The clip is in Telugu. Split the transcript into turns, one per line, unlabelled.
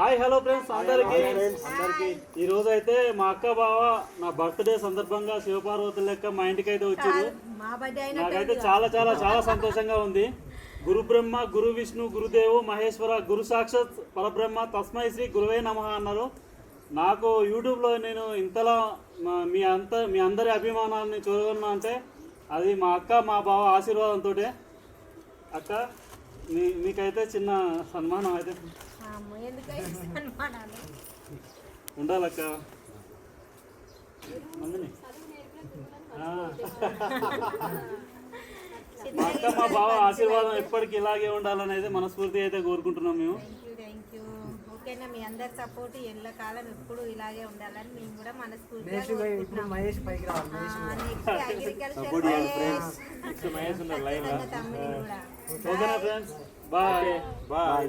హాయ్ హలో ఫ్రెండ్స్ అందరికి ఈ రోజు అయితే మా అక్క బావ నా బర్త్డే సందర్భంగా శివపార్వతుల లెక్క మా ఇంటికి అయితే వచ్చారు. నాకైతే చాలా చాలా చాలా సంతోషంగా ఉంది. గురు బ్రహ్మ గురు విష్ణు గురుదేవు మహేశ్వర గురు సాక్షాత్ పరబ్రహ్మ తస్మై శ్రీ గురువే నమః అన్నారు. నాకు యూట్యూబ్లో నేను ఇంతలా మీ అందరి అభిమానాన్ని చూడగలను అంటే అది మా అక్క మా బావ ఆశీర్వాదంతో. అక్క మీకైతే చిన్న సన్మానం అయితే ఉండాలక్క. మా అక్క మా బావ ఆశీర్వాదం ఎప్పటికీ ఇలాగే ఉండాలని అయితే మనస్ఫూర్తి అయితే కోరుకుంటున్నాం మేము.
ఓకేనా, మీ అందరి సపోర్ట్ ఎల్లకాలం ఎప్పుడు ఇలాగే ఉండాలని మేము కూడా మనస్ఫూర్తిగా కోరుకుంటున్నాం.
Bye bye.